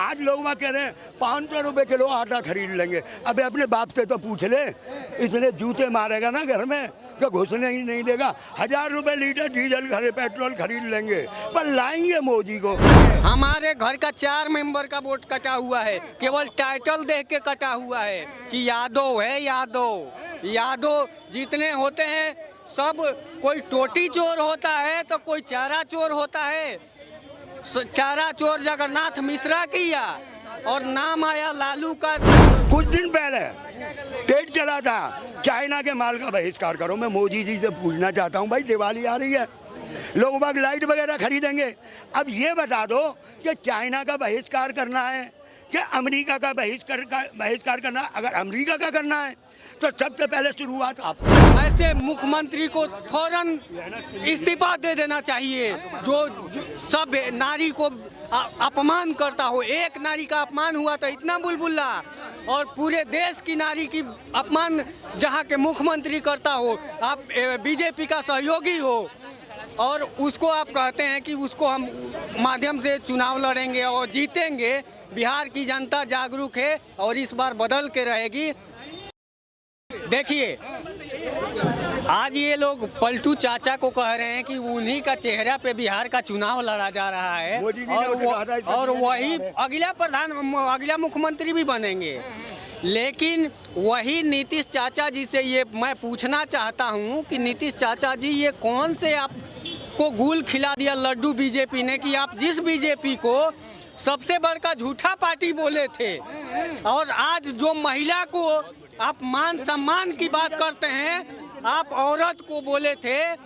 आज लोग वहाँ कह रहे हैं 500 रुपये किलो आटा खरीद लेंगे। अबे अपने बाप से तो पूछ ले, इतने जूते मारेगा ना घर में कि घुसने ही नहीं देगा। 1000 रुपये लीटर डीजल पेट्रोल खरीद लेंगे, पर लाएंगे मोदी को। हमारे घर का 4 मेंबर का वोट कटा हुआ है, केवल टाइटल देख के कटा हुआ है कि यादव है। यादव जितने होते हैं सब, कोई टोटी चोर होता है तो कोई चारा चोर होता है। चारा चोर जगन्नाथ मिश्रा किया और नाम आया लालू का। कुछ दिन पहले टेट चला था चाइना के माल का बहिष्कार करो। मैं मोदी जी से पूछना चाहता हूँ, भाई दिवाली आ रही है, लोग बाग लाइट वगैरह खरीदेंगे। अब ये बता दो कि चाइना का बहिष्कार करना है कि अमेरिका का बहिष्कार करना है। अगर अमेरिका का करना है तो सबसे पहले शुरुआत आप। ऐसे मुख्यमंत्री को फौरन इस्तीफा दे देना चाहिए जो सब नारी को अपमान करता हो। एक नारी का अपमान हुआ तो इतना बुलबुला, और पूरे देश की नारी की अपमान जहां के मुख्यमंत्री करता हो, आप बीजेपी का सहयोगी हो और उसको आप कहते हैं कि उसको हम माध्यम से चुनाव लड़ेंगे और जीतेंगे। बिहार की जनता जागरूक है और इस बार बदल के रहेगी। देखिए, आज ये लोग पलटू चाचा को कह रहे हैं कि उन्हीं का चेहरा पे बिहार का चुनाव लड़ा जा रहा है और वही अगला मुख्यमंत्री भी बनेंगे। लेकिन वही नीतीश चाचा जी से ये मैं पूछना चाहता हूँ कि नीतीश चाचा जी, ये कौन से आपको गुल खिला दिया लड्डू बीजेपी ने कि आप जिस बीजेपी को सबसे बड़का झूठा पार्टी बोले थे और आज जो महिला को आप मान सम्मान की बात करते हैं, आप औरत को बोले थे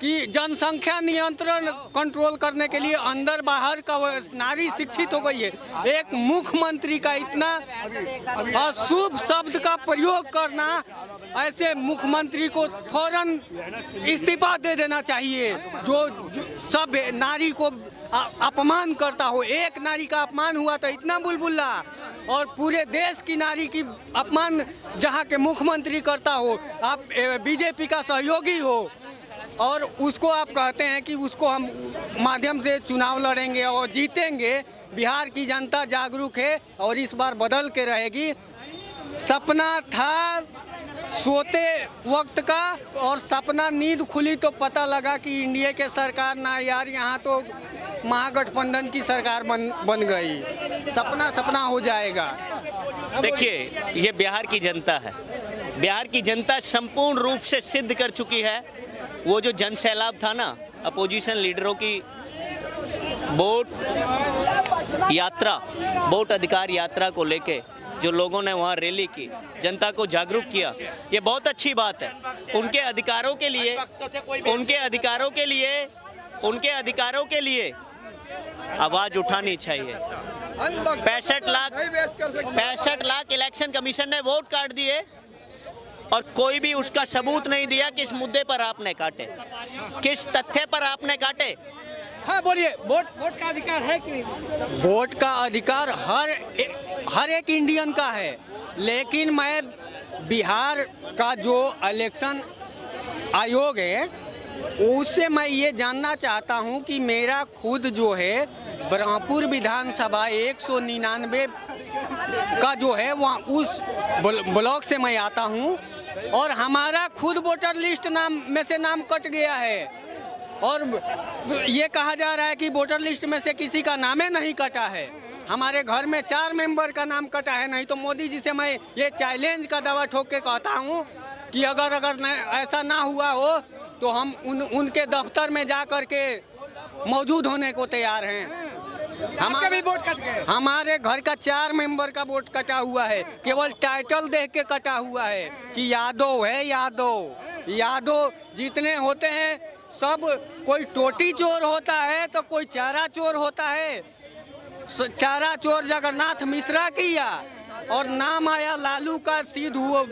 कि जनसंख्या नियंत्रण कंट्रोल करने के लिए अंदर बाहर का नारी शिक्षित हो गई है। एक मुख्यमंत्री का इतना अशुभ शब्द का प्रयोग करना, ऐसे मुख्यमंत्री को फौरन इस्तीफा दे देना चाहिए जो सब नारी को अपमान करता हो। एक नारी का अपमान हुआ तो इतना बुलबुला, और पूरे देश की नारी की अपमान जहां के मुख्यमंत्री करता हो, आप बीजेपी का सहयोगी हो और उसको आप कहते हैं कि उसको हम माध्यम से चुनाव लड़ेंगे और जीतेंगे। बिहार की जनता जागरूक है और इस बार बदल के रहेगी। सपना था सोते वक्त का और सपना नींद खुली तो पता लगा कि इंडिया के सरकार ना यार, यहाँ तो महागठबंधन की सरकार बन गई। सपना हो जाएगा। देखिए, ये बिहार की जनता है। बिहार की जनता संपूर्ण रूप से सिद्ध कर चुकी है। वो जो जन सैलाब था ना, अपोजिशन लीडरों की वोट अधिकार यात्रा को लेके जो लोगों ने वहाँ रैली की, जनता को जागरूक किया, ये बहुत अच्छी बात है। उनके अधिकारों के लिए आवाज उठानी चाहिए। 65 लाख इलेक्शन कमीशन ने वोट काट दिए और कोई भी उसका सबूत नहीं दिया किस मुद्दे पर आपने काटे, किस तथ्य पर आपने काटे। हाँ बोलिए, वोट का अधिकार है कि? वोट का अधिकार हर एक इंडियन का है, लेकिन मैं बिहार का जो इलेक्शन आयोग है उससे मैं ये जानना चाहता हूँ कि मेरा खुद जो है ब्रह्मपुर विधानसभा 199 का जो है वहाँ उस ब्लॉक से मैं आता हूँ और हमारा खुद वोटर लिस्ट में से नाम कट गया है और ये कहा जा रहा है कि वोटर लिस्ट में से किसी का नाम नहीं कटा है। हमारे घर में 4 मेंबर का नाम कटा है। नहीं तो मोदी जी से मैं ये चैलेंज का दावा ठोक के कहता हूँ कि अगर ऐसा ना हुआ हो तो हम उनके दफ्तर में जा कर के मौजूद होने को तैयार हैं। हमारे भी वोट कट गए। हमारे घर का 4 मेंबर का वोट कटा हुआ है, केवल टाइटल देख के कटा हुआ है कि यादव है। यादव जितने होते हैं सब, कोई टोटी चोर होता है तो कोई चारा चोर होता है। चारा चोर जगन्नाथ मिश्रा किया और नाम आया लालू का। सीध हुआ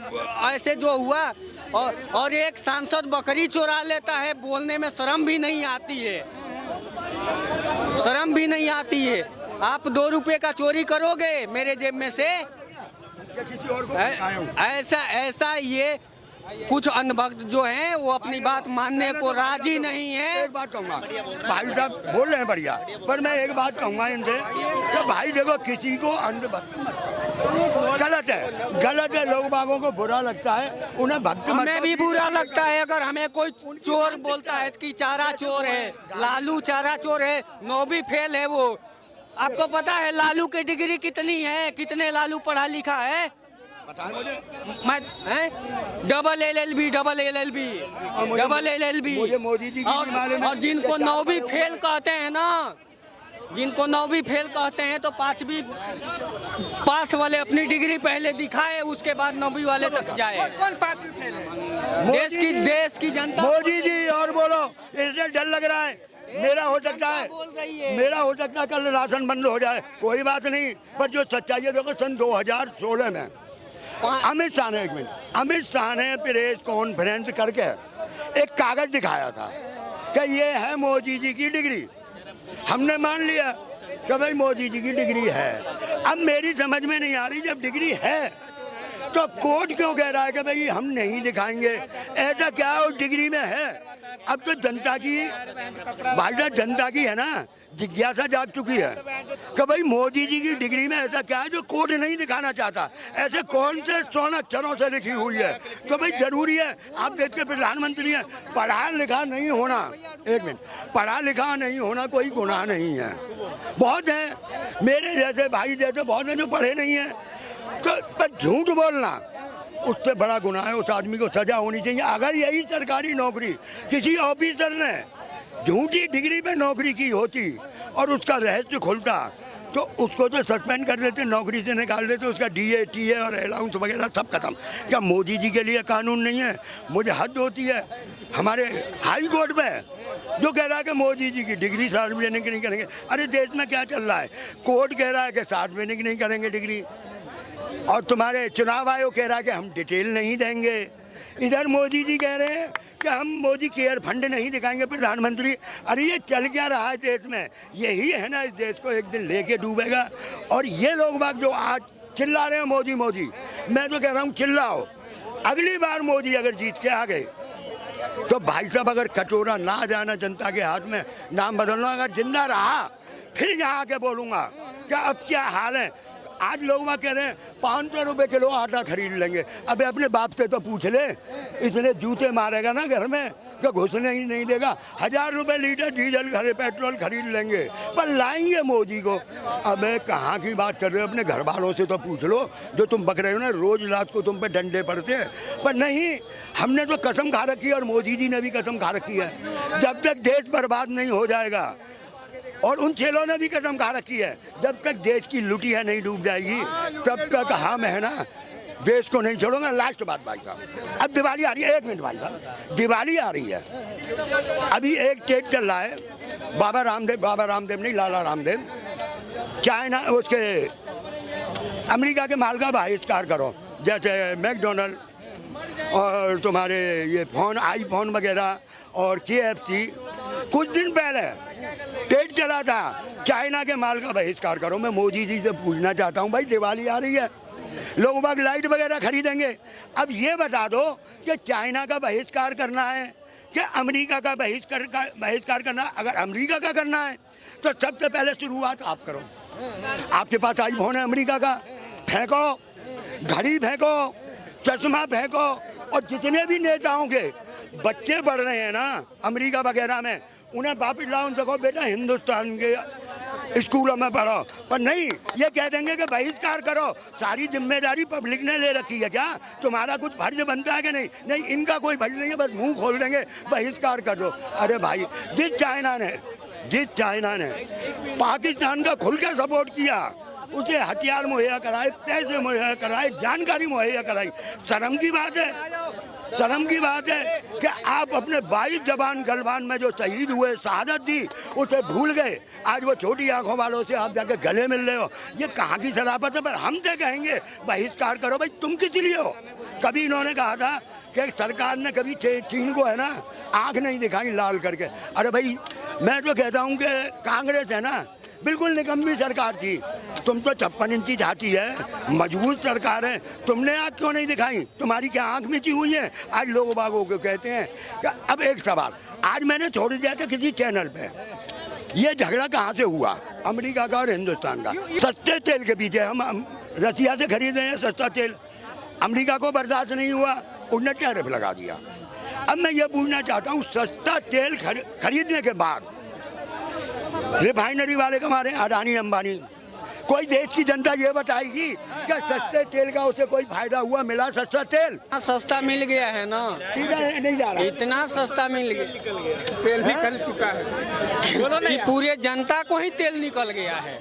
ऐसे जो हुआ, और एक सांसद बकरी चोरा लेता है, बोलने में शर्म भी नहीं आती है। आप 2 रुपए का चोरी करोगे मेरे जेब में से? किसी और को ऐसा ये कुछ अंधभक्त जो हैं वो अपनी बात मानने को राजी नहीं है। एक बात कहूँगा, भाई साहब बोल रहे हैं बढ़िया, पर मैं एक बात कहूँगा इनसे कि भाई देखो किसी को अंधभक्त मत, गलत है, लोग बागों को बुरा लगता है, उन्हें भक्त मत। हमें भी बुरा लगता है अगर हमें कोई चोर बोलता है कि चारा चोर है, लालू चारा चोर है, 9वीं फेल है वो। आपको पता है लालू की डिग्री कितनी है, कितने लालू पढ़ा लिखा है? बताएं मुझे। मैं डबल LLB मुझे मोदी जी की बारे में और जिनको 9वीं फेल कहते हैं ना, जिनको 9वीं फेल कहते हैं तो 5वीं पास वाले अपनी डिग्री पहले दिखाए, उसके बाद 9वीं वाले तक जाए। कौन 5वीं फेल है? देश की जनता। मोदी जी और बोलो, इससे डर लग रहा है। मेरा हो सकता है कल राशन बंद हो जाए, कोई बात नहीं, पर जो सच्चाई है देखो, सन 2016 में अमित शाह ने, एक मिनट, अमित शाह ने प्रेस कॉन्फ्रेंस करके एक कागज दिखाया था कि ये है मोदी जी की डिग्री। हमने मान लिया कि भाई मोदी जी की डिग्री है। अब मेरी समझ में नहीं आ रही, जब डिग्री है तो कोर्ट क्यों कह रहा है कि भाई हम नहीं दिखाएंगे? ऐसा क्या उस डिग्री में है? अब तो जनता की, भाई साहब जनता की है ना, जिज्ञासा जाग चुकी है कि भाई मोदी जी की डिग्री में ऐसा क्या है जो कोर्ट नहीं दिखाना चाहता? ऐसे कौन से 16 अक्षरों से लिखी हुई है? तो भाई जरूरी है, आप देश के प्रधानमंत्री हैं, पढ़ा लिखा नहीं होना, एक मिनट, पढ़ा लिखा नहीं होना कोई गुनाह नहीं है। बहुत है मेरे जैसे भाई जैसे बहुत हैं जो पढ़े नहीं हैं, तो पर झूठ बोलना उससे बड़ा गुनाह है, उस आदमी को सजा होनी चाहिए। अगर यही सरकारी नौकरी किसी ऑफिसर ने झूठी डिग्री पे नौकरी की होती और उसका रहस्य खुलता तो उसको तो सस्पेंड कर देते, नौकरी से निकाल देते, उसका DA TA और अलाउंस वगैरह सब खत्म। क्या मोदी जी के लिए कानून नहीं है? मुझे हद होती है हमारे हाई कोर्ट में जो कह रहा है कि मोदी जी की डिग्री सार्वजनिक नहीं करेंगे। अरे देश में क्या चल रहा है? कोर्ट कह रहा है कि सार्वजनिक नहीं करेंगे डिग्री, और तुम्हारे चुनाव आयोग कह रहा है कि हम डिटेल नहीं देंगे। इधर मोदी जी कह रहे हैं कि हम मोदी केयर फंड नहीं दिखाएंगे प्रधानमंत्री। अरे ये चल क्या रहा है देश में? यही है ना, इस देश को एक दिन लेके डूबेगा। और ये लोग बाग जो आज चिल्ला रहे हैं मोदी मोदी, मैं तो कह रहा हूँ चिल्लाओ, अगली बार मोदी अगर जीत के आ गए तो भाई साहब अगर कटोरा ना जाना जनता के हाथ में, नाम बदलना, अगर जिंदा रहा फिर यहाँ आके बोलूँगा क्या अब क्या हाल है। आज लोग वहाँ कह रहे हैं 500 रुपये किलो आटा खरीद लेंगे। अबे अपने बाप से तो पूछ ले, इतने जूते मारेगा ना घर में कि घुसने ही नहीं देगा। 1000 रुपये लीटर डीजल खरीद, पेट्रोल खरीद लेंगे, पर लाएंगे मोदी को। अबे कहाँ की बात कर रहे हो? अपने घर वालों से तो पूछ लो जो तुम बक रहे हो ना, रोज रात को तुम पे डंडे पड़ते हैं। पर नहीं, हमने तो कसम खा रखी है और मोदी जी ने भी कसम खा रखी है, जब तक देश बर्बाद नहीं हो जाएगा, और उन चेलों ने भी कसम खा रखी है, जब तक देश की लुटिया नहीं डूब जाएगी तब तक हम है ना देश को नहीं छोड़ूंगा। लास्ट बात भाई साहब, अब दिवाली आ रही है, एक मिनट भाई साहब, दिवाली आ रही है। अभी एक टेप चल रहा है, बाबा रामदेव नहीं, लाला रामदेव, चाइना उसके अमेरिका के माल का बहिष्कार करो, जैसे मैकडोनल्ड और तुम्हारे ये फ़ोन iPhone वगैरह और KFC। कुछ दिन पहले टेट चला था, चाइना के माल का बहिष्कार करो। मैं मोदी जी से पूछना चाहता हूँ, भाई दिवाली आ रही है, लोग बाग लाइट वगैरह खरीदेंगे, अब ये बता दो कि चाइना का बहिष्कार करना है कि अमेरिका का बहिष्कार करना है। अगर अमेरिका का करना है तो सबसे पहले शुरुआत आप करो। आपके पास iPhone है अमेरिका का, फेंको, घड़ी फेंको, चश्मा फेंको। और जितने भी नेताओं के बच्चे बढ़ रहे हैं ना अमेरिका वगैरह में, उन्हें वापिस लाओ, उनसे कहो बेटा हिंदुस्तान के स्कूलों में पढ़ो। पर नहीं, ये कह देंगे कि बहिष्कार करो। सारी जिम्मेदारी पब्लिक ने ले रखी है क्या? तुम्हारा कुछ फर्ज बनता है कि नहीं? नहीं, इनका कोई फर्ज नहीं है, बस मुंह खोल देंगे बहिष्कार कर दो। अरे भाई, जिस चाइना ने पाकिस्तान का खुल के सपोर्ट किया, उसे हथियार मुहैया कराए, पैसे मुहैया कराए, जानकारी मुहैया कराई, शर्म की बात है, शर्म की बात है कि आप अपने 22 जवान गलवान में जो शहीद हुए, शहादत दी, उसे भूल गए। आज वो छोटी आंखों वालों से आप जाके गले मिल रहे हो, ये कहाँ की शराफत है? पर हम तो कहेंगे बहिष्कार करो। भाई तुम किस लिए हो? कभी इन्होंने कहा था कि सरकार ने कभी चीन को है ना आँख नहीं दिखाई लाल करके। अरे भाई, मैं तो कहता हूँ कि कांग्रेस है ना, बिल्कुल निकम्मी सरकार थी। तुम तो 56 इंची झांकी है, मजबूत सरकार है, तुमने आँख क्यों नहीं दिखाई? तुम्हारी क्या आँख मिची हुई है? आज लोग बागों को कहते हैं कि अब एक सवाल आज मैंने छोड़ दिया था किसी चैनल पे, ये झगड़ा कहाँ से हुआ? अमेरिका का और हिंदुस्तान का। सस्ते तेल के पीछे हम रसिया से खरीदे हैं सस्ता तेल, अमेरिका को बर्दाश्त नहीं हुआ, उन्होंने टैरिफ लगा दिया। अब मैं ये पूछना चाहता हूँ, सस्ता तेल खरीदने के बाद रिफाइनरी वाले कमारे अडानी अंबानी, कोई देश की जनता ये बताएगी क्या सस्ते तेल का उसे कोई फायदा हुआ, मिला सस्ता तेल? सस्ता मिल गया है ना, नहीं जा रहा, इतना सस्ता मिल गया, तेल भी खरीद चुका है कि पूरे जनता को ही तेल निकल गया है।